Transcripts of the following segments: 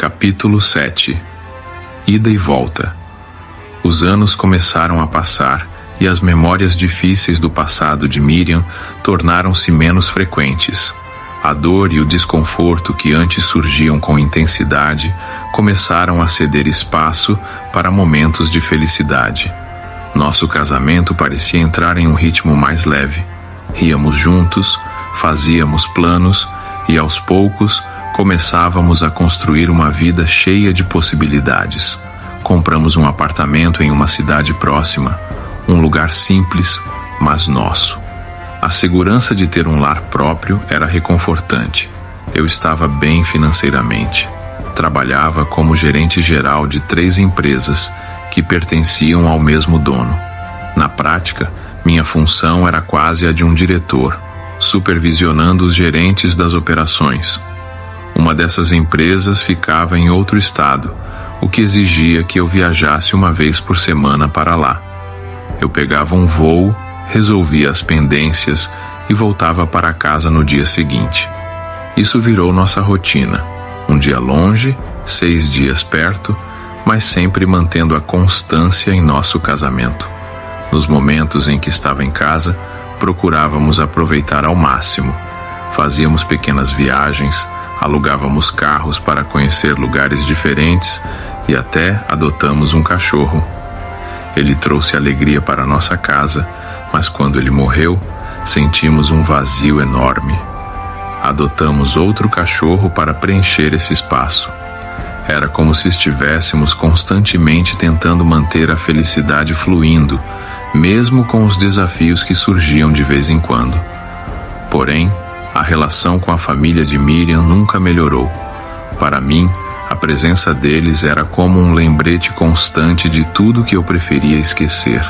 Capítulo 7. Ida e volta. Os anos começaram a passar e as memórias difíceis do passado de Miriam tornaram-se menos frequentes. A dor e o desconforto que antes surgiam com intensidade começaram a ceder espaço para momentos de felicidade. Nosso casamento parecia entrar em um ritmo mais leve. Ríamos juntos, fazíamos planos e, aos poucos, começávamos a construir uma vida cheia de possibilidades. Compramos um apartamento em uma cidade próxima, um lugar simples, mas nosso. A segurança de ter um lar próprio era reconfortante. Eu estava bem financeiramente. Trabalhava como gerente geral de 3 empresas que pertenciam ao mesmo dono. Na prática, minha função era quase a de um diretor, supervisionando os gerentes das operações. Uma dessas empresas ficava em outro estado, o que exigia que eu viajasse uma vez por semana para lá. Eu pegava um voo, resolvia as pendências e voltava para casa no dia seguinte. Isso virou nossa rotina. Um dia longe, 6 dias perto, mas sempre mantendo a constância em nosso casamento. Nos momentos em que estava em casa, procurávamos aproveitar ao máximo. Fazíamos pequenas viagens, alugávamos carros para conhecer lugares diferentes e até adotamos um cachorro. Ele trouxe alegria para nossa casa, mas quando ele morreu, sentimos um vazio enorme. Adotamos outro cachorro para preencher esse espaço. Era como se estivéssemos constantemente tentando manter a felicidade fluindo, mesmo com os desafios que surgiam de vez em quando. Porém, a relação com a família de Miriam nunca melhorou. Para mim, a presença deles era como um lembrete constante de tudo que eu preferia esquecer.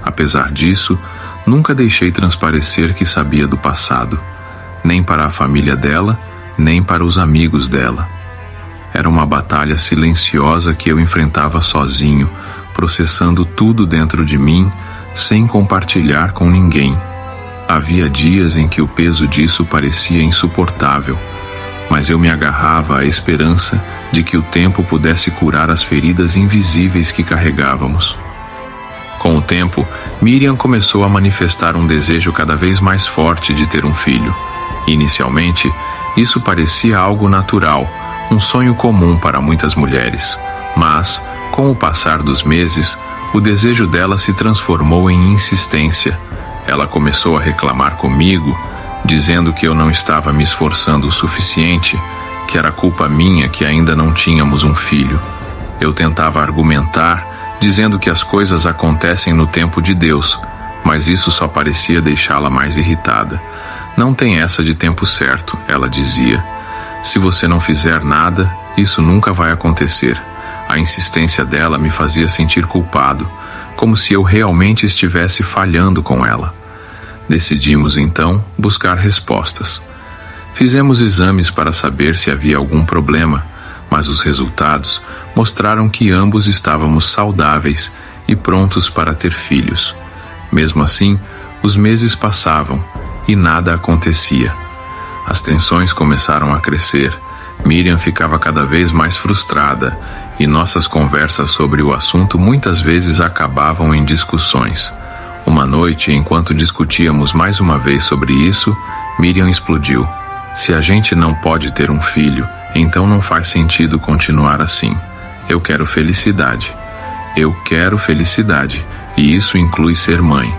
Apesar disso, nunca deixei transparecer que sabia do passado, nem para a família dela, nem para os amigos dela. Era uma batalha silenciosa que eu enfrentava sozinho, processando tudo dentro de mim, sem compartilhar com ninguém. Havia dias em que o peso disso parecia insuportável, mas eu me agarrava à esperança de que o tempo pudesse curar as feridas invisíveis que carregávamos. Com o tempo, Miriam começou a manifestar um desejo cada vez mais forte de ter um filho. Inicialmente, isso parecia algo natural, um sonho comum para muitas mulheres, mas, com o passar dos meses, o desejo dela se transformou em insistência. Ela começou a reclamar comigo, dizendo que eu não estava me esforçando o suficiente, que era culpa minha que ainda não tínhamos um filho. Eu tentava argumentar, dizendo que as coisas acontecem no tempo de Deus, mas isso só parecia deixá-la mais irritada. Não tem essa de tempo certo, ela dizia. Se você não fizer nada, isso nunca vai acontecer. A insistência dela me fazia sentir culpado, como se eu realmente estivesse falhando com ela. Decidimos, então, buscar respostas. Fizemos exames para saber se havia algum problema, mas os resultados mostraram que ambos estávamos saudáveis e prontos para ter filhos. Mesmo assim, os meses passavam e nada acontecia. As tensões começaram a crescer. Miriam ficava cada vez mais frustrada e nossas conversas sobre o assunto muitas vezes acabavam em discussões. Uma noite, enquanto discutíamos mais uma vez sobre isso, Miriam explodiu. Se a gente não pode ter um filho, então não faz sentido continuar assim. Eu quero felicidade. Eu quero felicidade, e isso inclui ser mãe.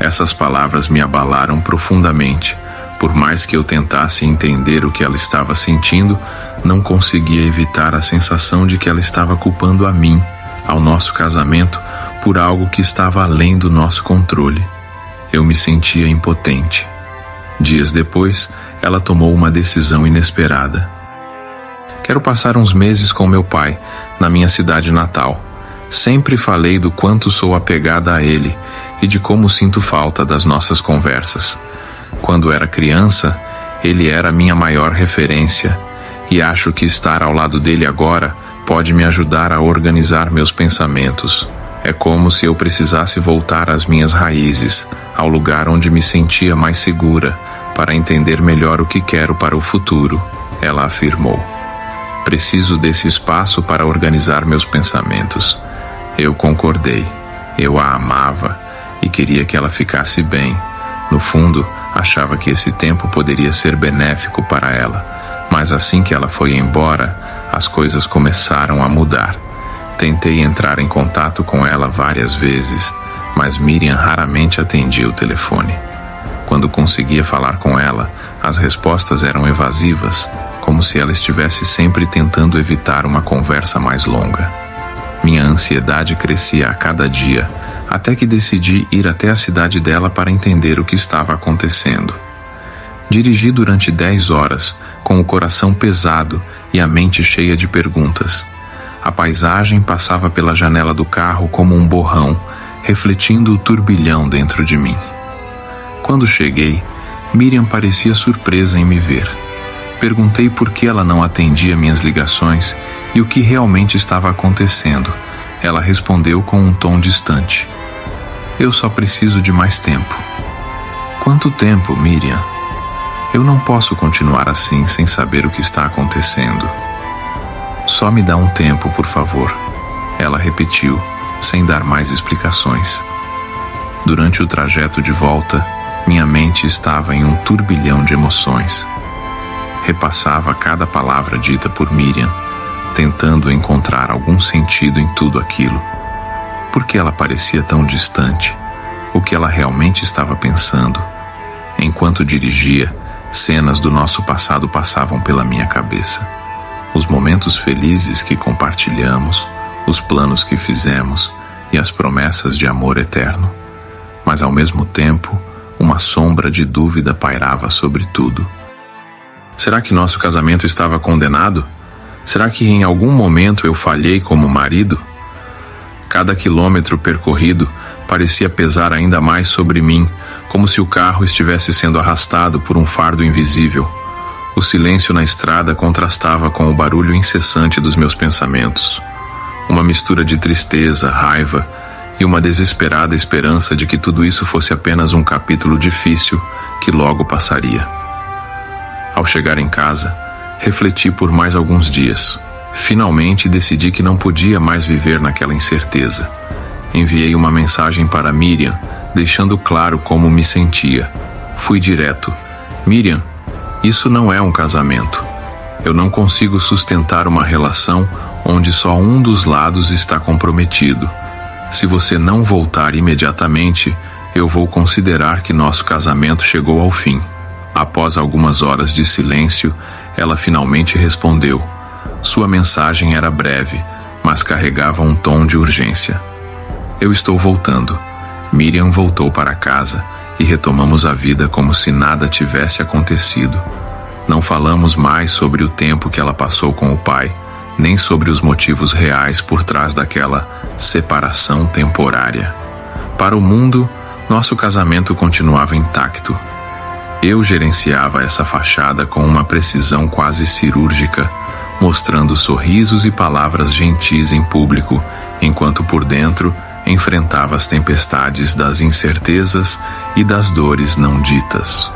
Essas palavras me abalaram profundamente. Por mais que eu tentasse entender o que ela estava sentindo, não conseguia evitar a sensação de que ela estava culpando a mim, ao nosso casamento, por algo que estava além do nosso controle. Eu me sentia impotente. Dias depois, ela tomou uma decisão inesperada. Quero passar uns meses com meu pai, na minha cidade natal. Sempre falei do quanto sou apegada a ele e de como sinto falta das nossas conversas. Quando era criança, ele era minha maior referência, e acho que estar ao lado dele agora pode me ajudar a organizar meus pensamentos. É como se eu precisasse voltar às minhas raízes, ao lugar onde me sentia mais segura, para entender melhor o que quero para o futuro, ela afirmou. Preciso desse espaço para organizar meus pensamentos. Eu concordei. Eu a amava e queria que ela ficasse bem. No fundo, achava que esse tempo poderia ser benéfico para ela, mas assim que ela foi embora, as coisas começaram a mudar. Tentei entrar em contato com ela várias vezes, mas Miriam raramente atendia o telefone. Quando conseguia falar com ela, as respostas eram evasivas, como se ela estivesse sempre tentando evitar uma conversa mais longa. Minha ansiedade crescia a cada dia, até que decidi ir até a cidade dela para entender o que estava acontecendo. Dirigi durante 10 horas, com o coração pesado e a mente cheia de perguntas. A paisagem passava pela janela do carro como um borrão, refletindo o turbilhão dentro de mim. Quando cheguei, Miriam parecia surpresa em me ver. Perguntei por que ela não atendia minhas ligações e o que realmente estava acontecendo. Ela respondeu com um tom distante. Eu só preciso de mais tempo. Quanto tempo, Miriam? Eu não posso continuar assim sem saber o que está acontecendo. Só me dá um tempo, por favor. Ela repetiu, sem dar mais explicações. Durante o trajeto de volta, minha mente estava em um turbilhão de emoções. Repassava cada palavra dita por Miriam, tentando encontrar algum sentido em tudo aquilo. Por que ela parecia tão distante? O que ela realmente estava pensando? Enquanto dirigia, cenas do nosso passado passavam pela minha cabeça. Os momentos felizes que compartilhamos, os planos que fizemos e as promessas de amor eterno. Mas ao mesmo tempo, uma sombra de dúvida pairava sobre tudo. Será que nosso casamento estava condenado? Será que em algum momento eu falhei como marido? Cada quilômetro percorrido parecia pesar ainda mais sobre mim, como se o carro estivesse sendo arrastado por um fardo invisível. O silêncio na estrada contrastava com o barulho incessante dos meus pensamentos. Uma mistura de tristeza, raiva e uma desesperada esperança de que tudo isso fosse apenas um capítulo difícil que logo passaria. Ao chegar em casa, refleti por mais alguns dias. Finalmente decidi que não podia mais viver naquela incerteza. Enviei uma mensagem para Miriam, deixando claro como me sentia. Fui direto. Miriam, isso não é um casamento. Eu não consigo sustentar uma relação onde só um dos lados está comprometido. Se você não voltar imediatamente, eu vou considerar que nosso casamento chegou ao fim. Após algumas horas de silêncio, ela finalmente respondeu. Sua mensagem era breve, mas carregava um tom de urgência. Eu estou voltando. Miriam voltou para casa e retomamos a vida como se nada tivesse acontecido. Não falamos mais sobre o tempo que ela passou com o pai, nem sobre os motivos reais por trás daquela separação temporária. Para o mundo, nosso casamento continuava intacto. Eu gerenciava essa fachada com uma precisão quase cirúrgica, mostrando sorrisos e palavras gentis em público, enquanto por dentro enfrentava as tempestades das incertezas e das dores não ditas.